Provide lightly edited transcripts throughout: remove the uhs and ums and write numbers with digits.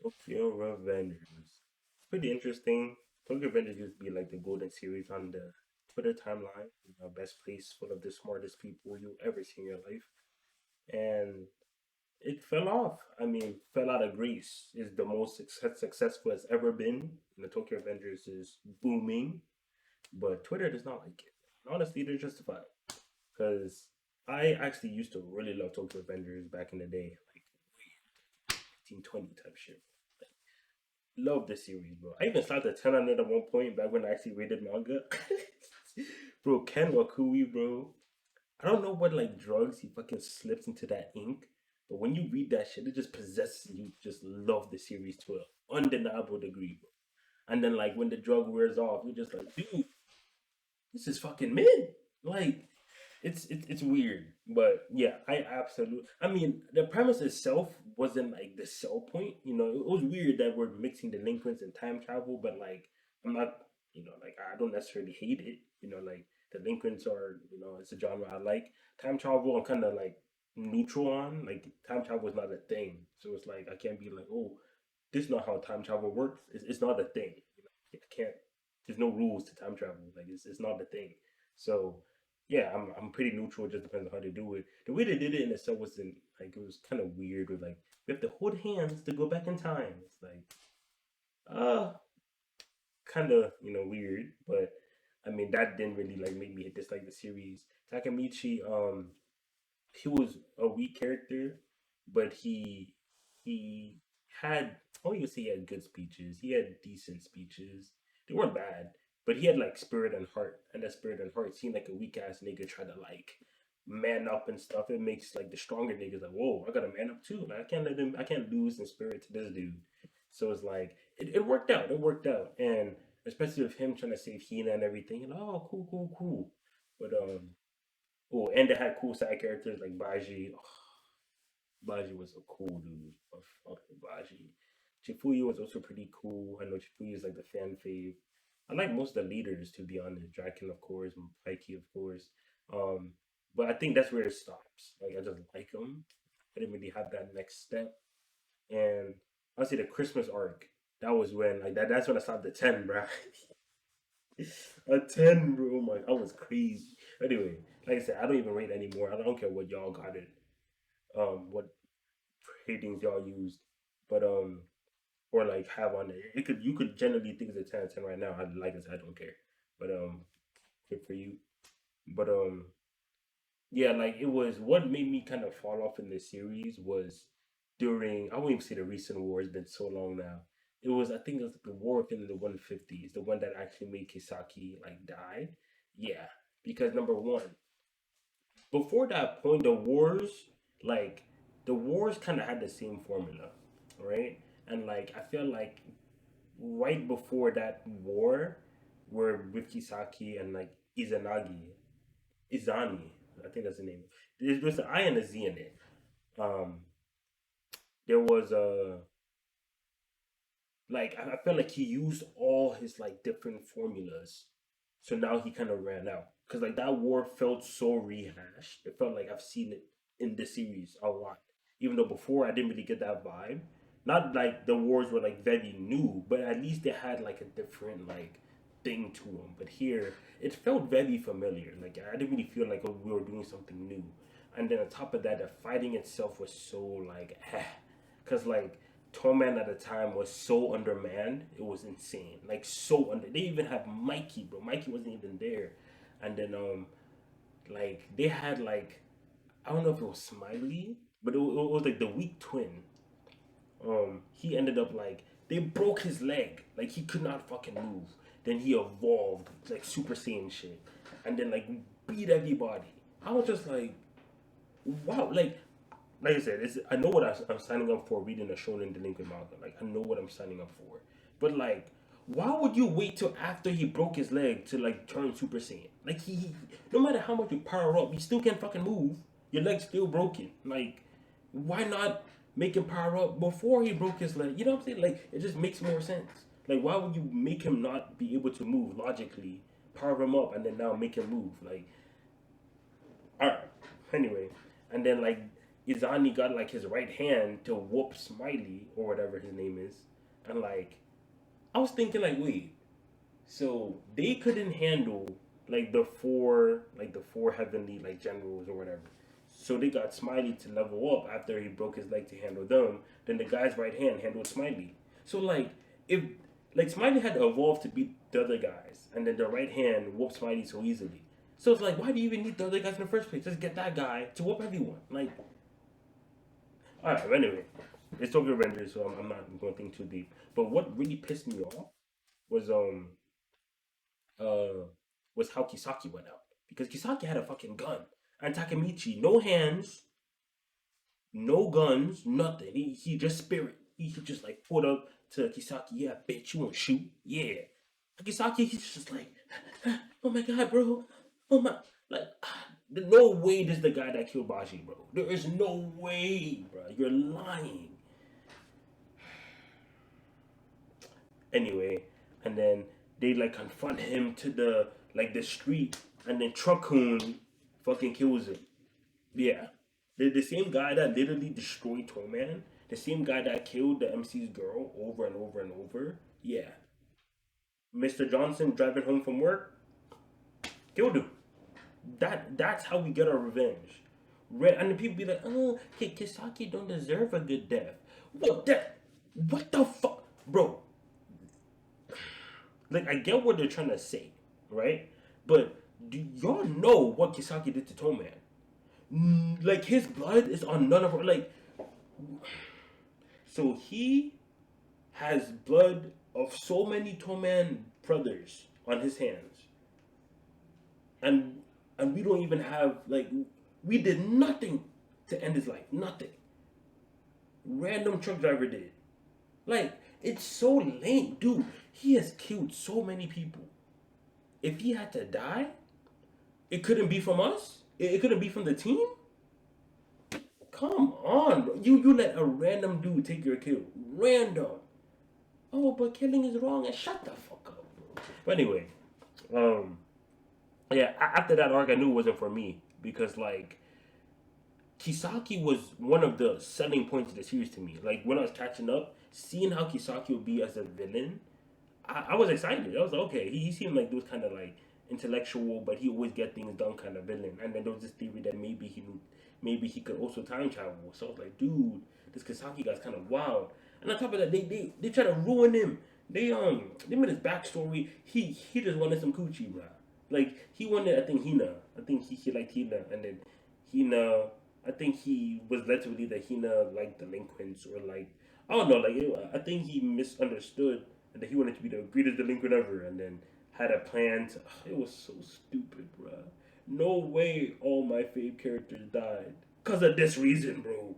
Tokyo Revengers. It's pretty interesting. Tokyo Revengers used to be like the golden series on the Twitter timeline. Best place full of the smartest people you ever see in your life. And it fell off. I mean, fell out of grace. Is the most successful it's ever been. And the Tokyo Avengers is booming, but Twitter does not like it. Honestly, they're justified because I actually used to really love Tokyo Avengers back in the day, like 1920 type shit. Love this series, bro. I even slapped a 10 on it at one point back when I actually read manga. Bro, Ken Wakui, bro. I don't know what like drugs he fucking slips into that ink, but when you read that shit, it just possesses you. Just love the series to an undeniable degree, bro. And then like when the drug wears off, you're just like, dude, this is fucking mid. Like it's weird, but yeah, I absolutely. I mean, the premise itself wasn't like the sell point. It was weird that we're mixing delinquents and time travel, but like I'm not. Like I don't necessarily hate it. Like delinquents are. It's a genre I like. Time travel, I'm kind of like neutral on. Like time travel is not a thing, so it's like I can't be like, oh, this is not how time travel works. It's not a thing. I can't. There's no rules to time travel. Like it's not a thing. So yeah, I'm pretty neutral. It just depends on how they do it. The way they did it in itself wasn't like it was kind of weird. With like we have to hold hands to go back in time. It's like uh kind of weird, but I mean that didn't really like make me dislike the series. Takamichi, he was a weak character, but he had I won't even say he had good speeches. He had decent speeches. They weren't bad, but he had like spirit and heart, and that spirit and heart seemed like a weak ass nigga try to like man up and stuff. It makes like the stronger niggas like, whoa, I gotta man up too. Like I can't lose in spirit to this dude. So it's like it worked out. It worked out, and especially with him trying to save Hina and everything. Oh, cool, cool, cool. But oh, and they had cool side characters like Baji. Baji was a cool dude. I fuck with Baji. Chifuyu was also pretty cool. I know Chifuyu is like the fan fave. I like most of the leaders to be honest. Draken, of course, Pikey, of course. Um, but I think that's where it stops. Like I just like them. I didn't really have that next step. And I say the Christmas arc. That was when like that's when I stopped at 10, bro. A 10, bro. My I was crazy. Anyway, like I said, I don't even rate anymore. I don't care what y'all got it. What ratings y'all used, but or like have on it. You could generally think it's a 10 out of 10 right now. I like it, I don't care. But good for you. But yeah, like it was what made me kind of fall off in this series was during I won't even say the recent war, it's been so long now. It was I think it was the war within the 150s, the one that actually made Kisaki like die. Yeah. Because number one, before that point, like the wars kind of had the same formula, right? And like I feel like right before that war, where with Kisaki and like Izani, I think that's the name. There's an I and a Z in it. Um, there was a like I felt like he used all his like different formulas, so now he kind of ran out because like that war felt so rehashed. It felt like I've seen it in this series a lot, even though before I didn't really get that vibe. Not like the wars were like very new, but at least they had like a different like thing to them. But here, it felt very familiar. Like I didn't really feel like we were doing something new. And then on top of that, the fighting itself was so like, because like Toman at the time was so undermanned, it was insane. Like so under. They even had Mikey, bro. Mikey wasn't even there, and then like they had like I don't know if it was Smiley, but it was like the weak twin. He ended up like they broke his leg, like he could not fucking move. Then he evolved like Super Saiyan shit, and then like beat everybody. I was just like, wow, like I said, I know what I'm signing up for reading a Shonen Delinquent manga. Like I know what I'm signing up for. But like, why would you wait till after he broke his leg to like turn Super Saiyan? Like no matter how much you power up, you still can't fucking move. Your leg's still broken. Like, why not make him power up before he broke his leg? You know what I'm saying? Like, it just makes more sense. Like, why would you make him not be able to move logically, power him up, and then now make him move? Like, all right. Anyway, and then like Izani got like his right hand to whoop Smiley or whatever his name is, and like I was thinking like, wait, so they couldn't handle like the four heavenly like generals or whatever. So they got Smiley to level up after he broke his leg to handle them. Then the guy's right hand handled Smiley. So like if like Smiley had to evolve to beat the other guys, and then the right hand whooped Smiley so easily. So it's like, why do you even need the other guys in the first place? Just get that guy to whoop everyone. Like, all right. But anyway, it's Tokyo Rangers, so I'm not going to think too deep. But what really pissed me off was uh was how Kisaki went out, because Kisaki had a fucking gun and Takemichi no hands, no guns, nothing. He just spirit. He just like pulled up to Kisaki. Yeah, bitch, you want to shoot? Yeah. Kisaki, he's just like, oh my god, bro. Oh my, like, no way this is the guy that killed Baji, bro. There is no way, bro. You're lying. Anyway, and then they like confront him to the street, and then Truckun fucking kills him. Yeah, the same guy that literally destroyed Toyman, the same guy that killed the MC's girl over and over and over. Yeah, Mr. Johnson driving home from work killed him. That's how we get our revenge. And the people be like, oh, Kisaki don't deserve a good death. What that? What the fuck, bro? Like, I get what they're trying to say, right? But do y'all know what Kisaki did to Toman? Like, his blood is on none of our, like, so he has blood of so many Toman brothers on his hands, and we don't even have like, we did nothing to end his life, nothing. Random truck driver did. Like, it's so lame, dude. He has killed so many people. If he had to die, it couldn't be from us. It couldn't be from the team. Come on, bro. You let a random dude take your kill. Random. Oh, but killing is wrong. And shut the fuck up, bro. But anyway, um, yeah. After that arc, I knew it wasn't for me, because like Kisaki was one of the selling points of the series to me. Like when I was catching up, seeing how Kisaki would be as a villain, I was excited. I was like, okay, he seemed like those kind of like intellectual, but he always get things done kind of villain. And then there was this theory that maybe he could also time travel. So I was like, dude, this Kisaki guy's kind of wild. And on top of that, they try to ruin him. They made his backstory. He just wanted some coochie, bro. Like he wanted, I think Hina. I think he liked Hina, and then Hina. I think he was led to believe that Hina liked delinquents, or like I don't know. Like I think he misunderstood, and that he wanted to be the greatest delinquent ever, and then had a plan to. It was so stupid, bro. No way all my fave characters died because of this reason, bro.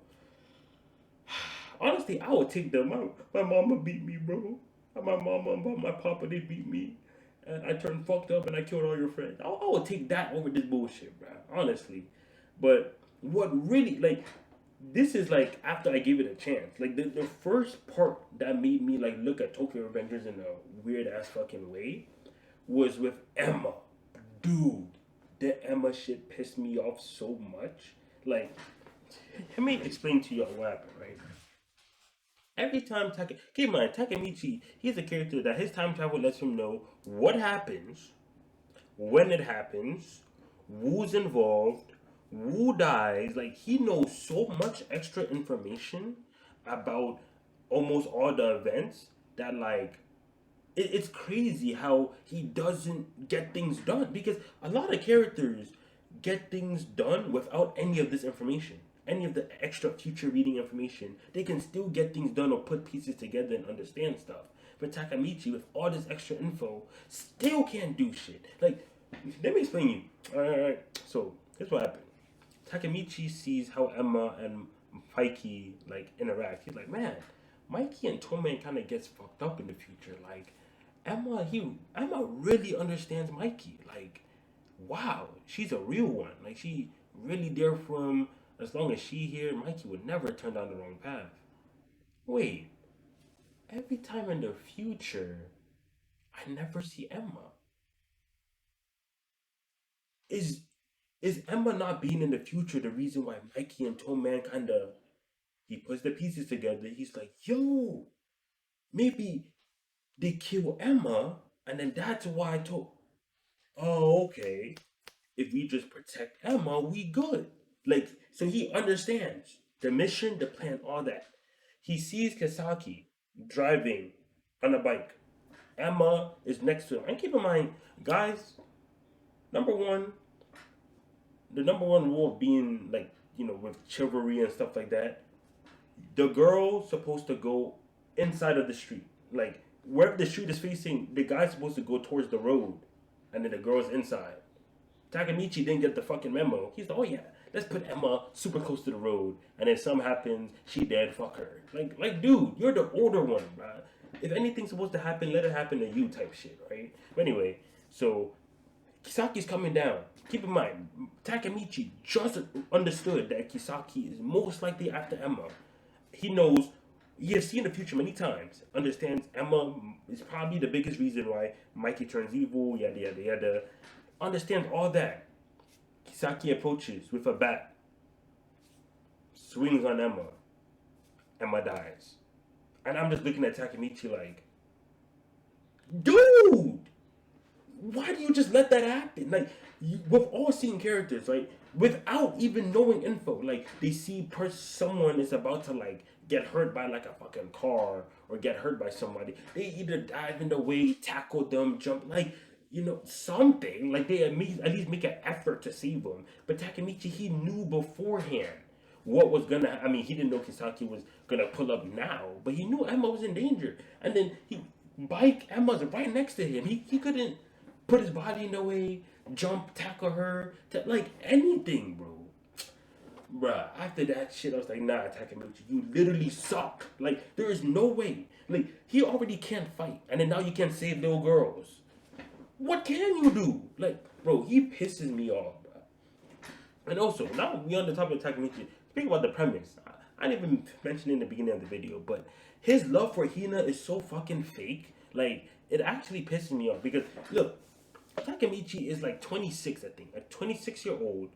Honestly, I would take them out. My mama beat me, bro. My mama and my papa, they beat me. And I turned fucked up and I killed all your friends. I would take that over this bullshit, bro. Honestly. But what really, like, this is like after I gave it a chance. Like, the first part that made me, like, look at Tokyo Revengers in a weird ass fucking way was with Emma. Dude, the Emma shit pissed me off so much. Like, let me explain to y'all what happened, right? Every time keep in mind, Takemichi, he's a character that his time travel lets him know what happens, when it happens, who's involved, who dies. Like, he knows so much extra information about almost all the events that, like, it's crazy how he doesn't get things done, because a lot of characters get things done without any of this information, any of the extra future reading information. They can still get things done or put pieces together and understand stuff. But Takamichi, with all this extra info, still can't do shit. Like, let me explain you. Alright, so here's what happened. Takamichi sees how Emma and Mikey like interact. He's like, man, Mikey and Toman kind of gets fucked up in the future. Like, Emma really understands Mikey. Like, wow, she's a real one. Like, she really there for him. As long as she here, Mikey would never turn down the wrong path. Wait, every time in the future, I never see Emma. Is Is Emma not being in the future the reason why Mikey and Toe Man kind of he puts the pieces together? He's like, yo, maybe they kill Emma, and then that's why I told. Oh, okay. If we just protect Emma, we good. Like, so he understands the mission, the plan, all that. He sees Kisaki driving on a bike. Emma is next to him. And keep in mind, guys, number one, the number one rule of being like, with chivalry and stuff like that, the girl's supposed to go inside of the street. Like, wherever the street is facing, the guy's supposed to go towards the road, and then the girl's inside. Takamichi didn't get the fucking memo. He's like, oh yeah, let's put Emma super close to the road, and then something happens, she dead, fuck her. Like, dude, you're the older one, bruh. If anything's supposed to happen, let it happen to you, type shit, right? But anyway, so Kisaki's coming down. Keep in mind, Takamichi just understood that Kisaki is most likely after Emma. He knows, he has seen the future many times, understands Emma is probably the biggest reason why Mikey turns evil, yada yada yada. Understands all that. Kisaki approaches with a bat, swings on Emma. Emma dies. And I'm just looking at Takamichi like, dude, why do you just let that happen? Like, we've all seen characters, like, without even knowing info. Like, they see someone is about to, like, get hurt by, like, a fucking car or get hurt by somebody. They either dive in the way, tackle them, jump, like, something. Like, they at least make an effort to save them. But Takamichi, he knew beforehand what was gonna. I mean, he didn't know Kisaki was gonna pull up now, but he knew Emma was in danger. And then Emma's right next to him. He couldn't put his body in the way, jump, tackle her, like anything, bro. Bruh, after that shit, I was like, nah, Takamichi, you literally suck. Like, there is no way. Like, he already can't fight, and then now you can't save little girls. What can you do? Like, bro, he pisses me off, bro. And also, now we on the topic of Takamichi. Speaking about the premise, I didn't even mention in the beginning of the video, but his love for Hina is so fucking fake. Like, it actually pisses me off because look, Takamichi is like 26, I think, a 26-year-old,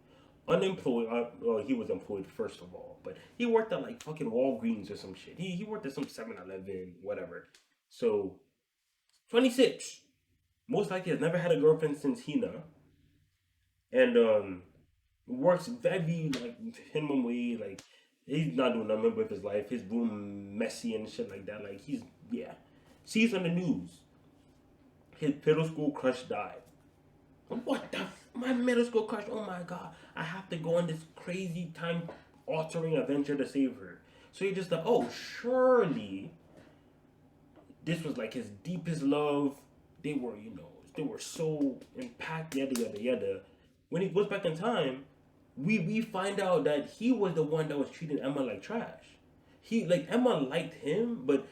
unemployed. Well, he was employed first of all, but he worked at like fucking Walgreens or some shit. He worked at some 7-Eleven, whatever. So 26, most likely has never had a girlfriend since Hina, and works very like minimum wage. Like, he's not doing nothing with his life. His room messy and shit like that. Like, he's, yeah. Sees on the news his middle school crush died. What the? My middle school crush. Oh my god! I have to go on this crazy time altering adventure to save her. So you're just like, oh, surely this was like his deepest love. They were so impacted. Yada yada yada. When he goes back in time, we find out that he was the one that was treating Emma like trash. He like Emma liked him, but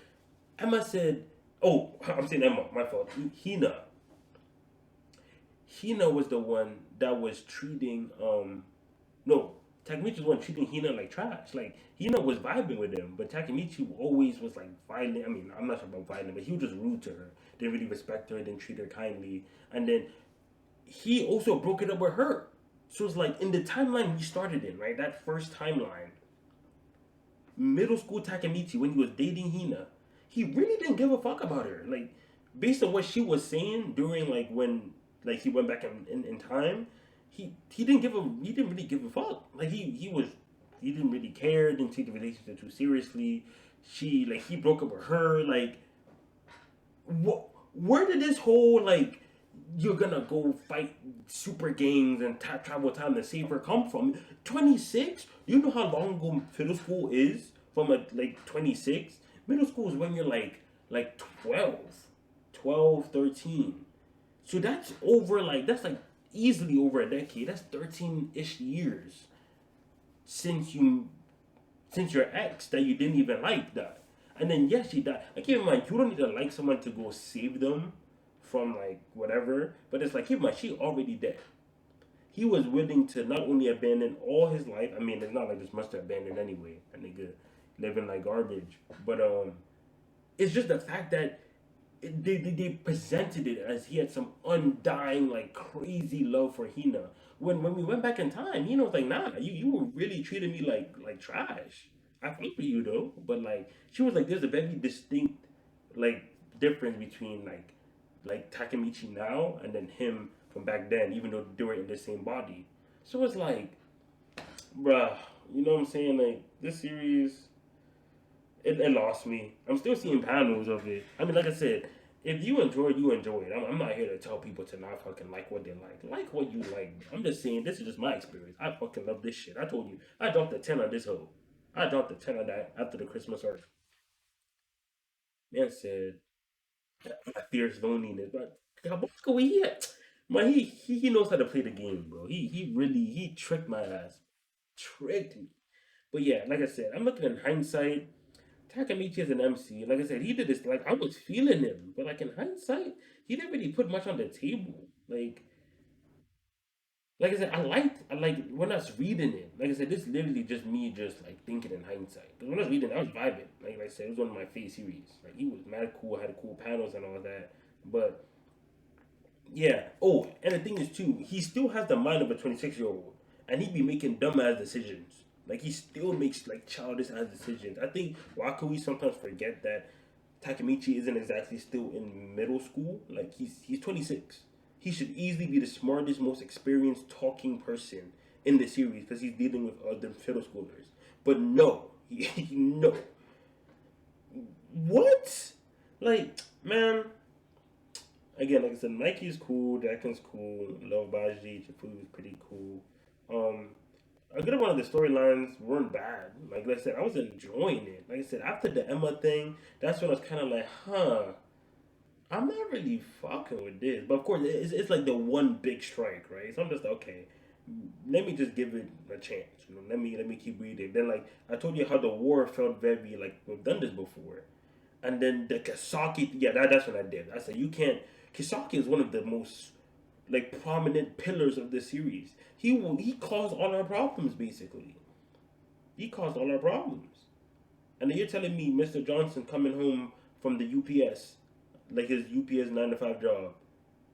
Emma said, "Oh, I'm saying Emma. My fault. Hina. Hina was the one that was treating no, Takamichi was the one treating Hina like trash. Like, Hina was vibing with him, but Takamichi always was like violent. I mean, I'm not sure about violent, but he was just rude to her. Didn't really respect her, didn't treat her kindly. And then he also broke it up with her. So it's like in the timeline we started in, right? That first timeline, middle school Takamichi, when he was dating Hina, he really didn't give a fuck about her. Like, based on what she was saying during like when like he went back in time, he didn't really give a fuck. Like, he didn't really care, didn't take the relationship too seriously. He broke up with her. Like, what, where did this whole like you're gonna go fight super gangs and travel time to save her come from? 26? You know how long ago middle school is? From like 26? Middle school is when you're like 12, 12, 13. So that's like easily over a decade. That's 13-ish years since your ex that you didn't even like died. And then yes, she died. Like, keep in mind, you don't need to like someone to go save them from like whatever. But it's like, keep in mind, she already dead. He was willing to not only abandon all his life. I mean, it's not like there's much to abandon anyway. A nigga living like garbage. But it's just the fact that they presented it as he had some undying, like, crazy love for Hina. when we went back in time, he was like, nah, you were really treating me like trash. I fuck with you though, but like she was like, there's a very distinct like difference between like Takemichi now and then him from back then, even though they were in the same body. So it's like, bruh, you know what I'm saying? Like this series, it lost me. I'm still seeing panels of it. I mean, like I said, if you enjoy it, you enjoy it. I'm not here to tell people to not fucking like what they like. Like what you like. I'm just saying this is just my experience. I fucking love this shit. I told you, I dropped a 10 on this hoe. I dropped a 10 on that after the Christmas arc. Man said, I fears loneliness. But Kabako, man, he knows how to play the game, bro. He really he tricked my ass, tricked me. But yeah, like I said, I'm looking in hindsight. Takamichi is an MC. Like I said, he did this. Like I was feeling him, but like in hindsight, he didn't really put much on the table. Like I said, I like when I was reading it. Like I said, this literally just me just like thinking in hindsight. Because when I was reading, I was vibing. Like I said, it was one of my favorite series. Like he was mad cool, had cool panels and all that. But yeah. Oh, and the thing is too, he still has the mind of a 26-year-old, and he be making dumbass decisions. Like he still makes like childish ass decisions. I think why could we sometimes forget that Takemichi isn't exactly still in middle school? Like he's 26. He should easily be the smartest, most experienced talking person in the series because he's dealing with other middle schoolers. But no, no. What? Like, man, again, like I said, Nike's cool, Dakin's cool, Love Baji, Chifu is pretty cool. Um, a good amount of the storylines weren't bad. Like I said, I was enjoying it. Like I said, after the Emma thing, that's when I was kind of like, huh, I'm not really fucking with this. But of course, it's like the one big strike, right? So I'm just like, okay, let me just give it a chance. Let me keep reading. Then like I told you how the war felt very like we've done this before. And then the Kisaki, yeah, that's what I did. I said you can't. Kisaki is one of the most like prominent pillars of the series. He caused all our problems basically. He caused all our problems. And then you're telling me Mr. Johnson coming home from the UPS, like his UPS 9 to 5 job,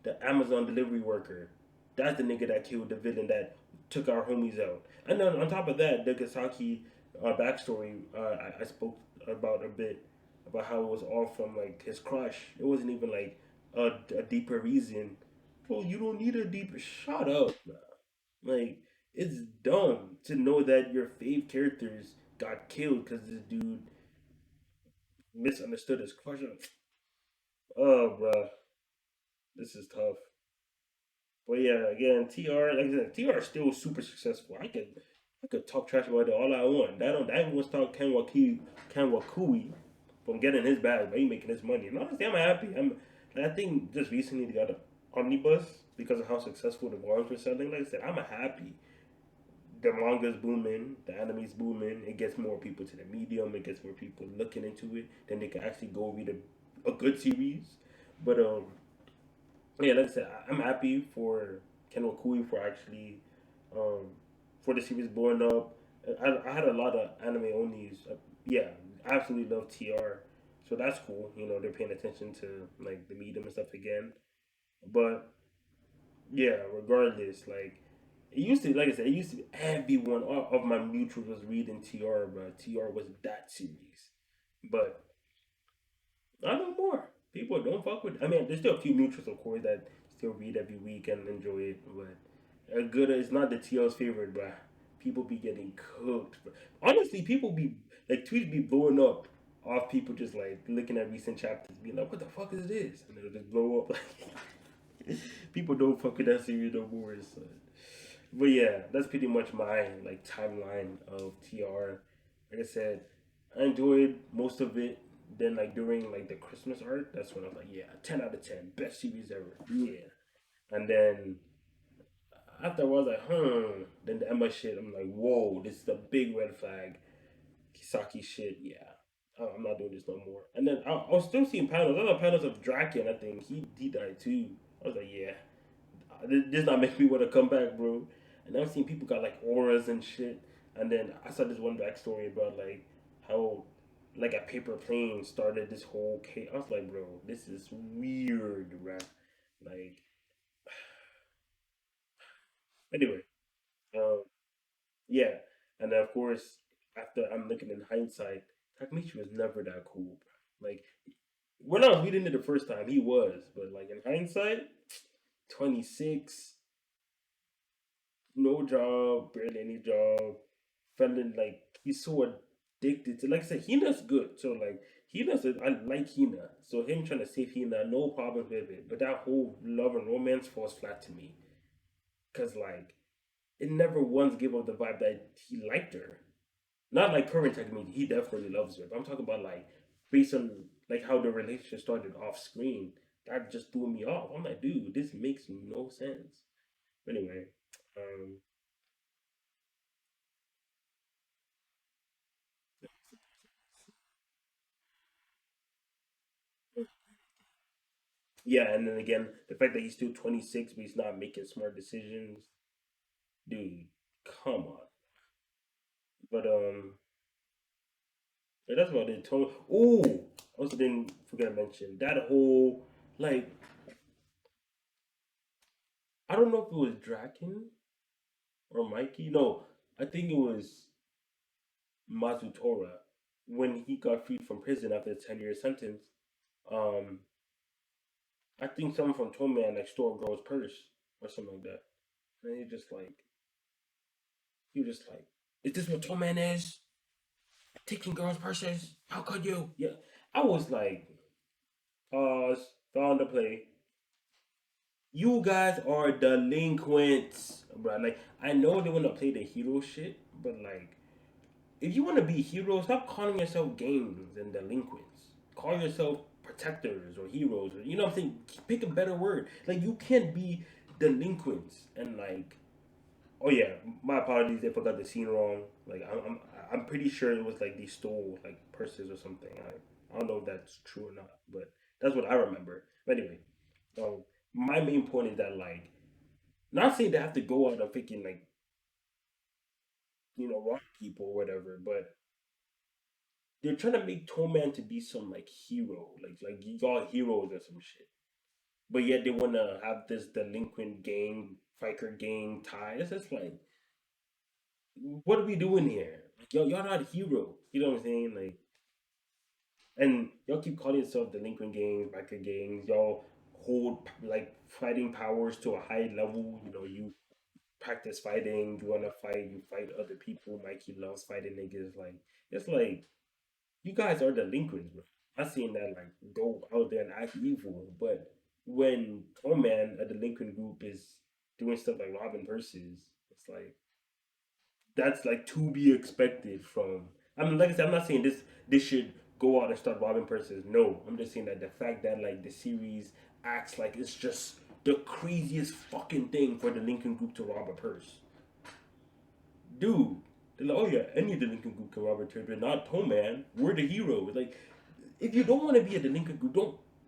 the Amazon delivery worker, that's the nigga that killed the villain that took our homies out. And then on top of that, the Gasaki backstory, I spoke about a bit about how it was all from like his crush. It wasn't even like a deeper reason. Bro, you don't need a deeper. Shut up, man. Like it's dumb to know that your fave characters got killed because this dude misunderstood his crush. Oh, bro, this is tough. But yeah, again, TR, like I said, TR is still super successful. I could talk trash about it all I want. That ain't gonna stop Ken Wakui from getting his bag, but he making his money. And honestly, I'm happy. I think just recently they got an omnibus because of how successful the volumes were selling. Like I said, I'm happy. The manga's booming, the anime's booming. It gets more people to the medium. It gets more people looking into it. Then they can actually go read a good series. But yeah, like I said, I'm happy for Ken Wakui for actually um, for the series blowing up. I had a lot of anime onlys. Yeah, I absolutely love TR, so that's cool. They're paying attention to like the medium and stuff again. But yeah, regardless, like it used to, like I said, it used to be everyone of my mutuals was reading TR, but TR was that series. But not no more. People don't fuck with. I mean, there's still a few mutuals, of course, that still read every week and enjoy it. But a good, it's not the TL's favorite, bruh. People be getting cooked. Bruh. Honestly, people be like tweets be blowing up off people just like looking at recent chapters, being like, "What the fuck is this?" And it'll just blow up. Like people don't fuck with that series no more. So. But yeah, that's pretty much my like timeline of TR. Like I said, I enjoyed most of it. Then like during like the Christmas arc, that's when I was like, yeah, 10 out of 10, best series ever. Yeah. And then after I was like, Then the Emma shit, I'm like, whoa, this is a big red flag. Kisaki shit, yeah. I'm not doing this no more. And then I was still seeing panels. Other panels of Draken. I think he died too. I was like, yeah, this not make me want to come back, bro. And I've seen people got like auras and shit. And then I saw this one backstory about like how like a paper plane started this whole case. I was like, bro, this is weird, right? Like, Anyway, um, yeah, and then of course, after I'm looking in hindsight, Takamichi was never that cool, bro. Like when I was reading it the first time, he was, but like in hindsight, 26, no job, barely any job, feeling like he's so addicted to. Like I said, Hina's good, so like I like Hina, so him trying to save Hina, no problem with it. But that whole love and romance falls flat to me, cause like it never once gave off the vibe that he liked her. Not like current technique. He definitely loves her. But I'm talking about like based on like how the relationship started off screen. That just threw me off. I'm like, dude, this makes no sense. But anyway, um, yeah, and then again, the fact that he's still 26 but he's not making smart decisions, dude, come on. But yeah, that's about it. Ooh, also didn't forget to mention that whole like I don't know if it was Draken or Mikey. No, I think it was Mazutora when he got freed from prison after a 10-year sentence. Um, I think someone from Toman like stole a girl's purse or something like that. And he was just like, is this what Toman is? Taking girls' purses? How could you? Yeah, I was like, pause, found the play. You guys are delinquents, bro. Like I know they want to play the hero shit, but like if you want to be heroes, stop calling yourself gangs and delinquents. Call yourself protectors or heroes. Or, you know what I'm saying? Pick a better word. Like you can't be delinquents and like. Oh yeah, my apologies if I got the scene wrong. Like I'm pretty sure it was like they stole like purses or something. I don't know if that's true or not, but that's what I remember. But anyway, um, my main point is that like not saying they have to go out and freaking like rob people or whatever, but they're trying to make Toman to be some like hero, like y'all heroes or some shit. But yet they wanna have this delinquent gang, biker gang tie. It's just like, what are we doing here? Like y'all not heroes. You know what I'm saying? Like, and y'all keep calling yourself delinquent gangs, biker gangs. Y'all hold like fighting powers to a high level. You know, you practice fighting. You wanna fight. You fight other people. Mikey loves fighting niggas. Like it's like you guys are delinquents, bro. I seen that like go out there and act evil, but when oh man, a delinquent group is doing stuff like robbing purses, it's like that's like to be expected from. I mean, like I said, I'm not saying this should go out and start robbing purses. No, I'm just saying that the fact that like the series acts like it's just the craziest fucking thing for the Lincoln group to rob a purse, dude. They're like, oh yeah, any delinquent group can rob a church, but not Toman. We're the heroes. Like, if you don't want to be a delinquent group,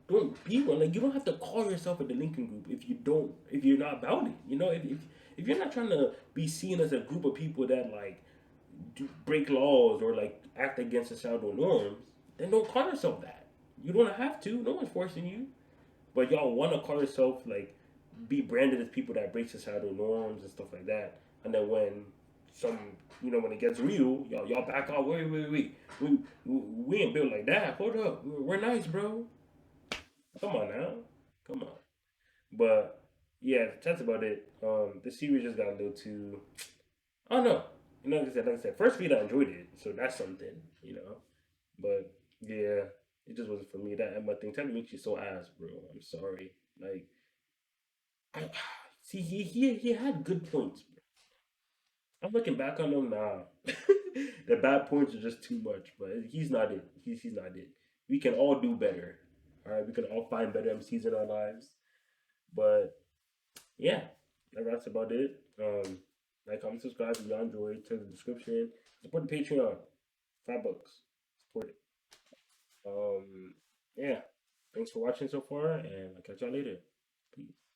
don't be one. Like, you don't have to call yourself a delinquent group if you're not about it. You know, if you're not trying to be seen as a group of people that like break laws or like act against societal norms, then don't call yourself that. You don't have to. No one's forcing you. But y'all want to call yourself like be branded as people that break societal norms and stuff like that. And then when some when it gets real, y'all back out. Wait. We ain't built like that. Hold up. We're nice, bro. Come on now. Come on. But yeah, that's about it. The series just got a little too. I don't know. Like I said, first read I enjoyed it, so that's something. But yeah, it just wasn't for me. That Emma thing, Takamichi's so ass, bro. I'm sorry. Like I see, he had good points. Bro. I'm looking back on him now. The bad points are just too much, but he's not it. He's not it. We can all do better. All right, we can all find better MCs in our lives. But yeah, that's about it. Like, comment, subscribe if you enjoyed. Check the description. Support the Patreon. $5. Support it. Yeah. Thanks for watching so far, and I'll catch y'all later. Peace.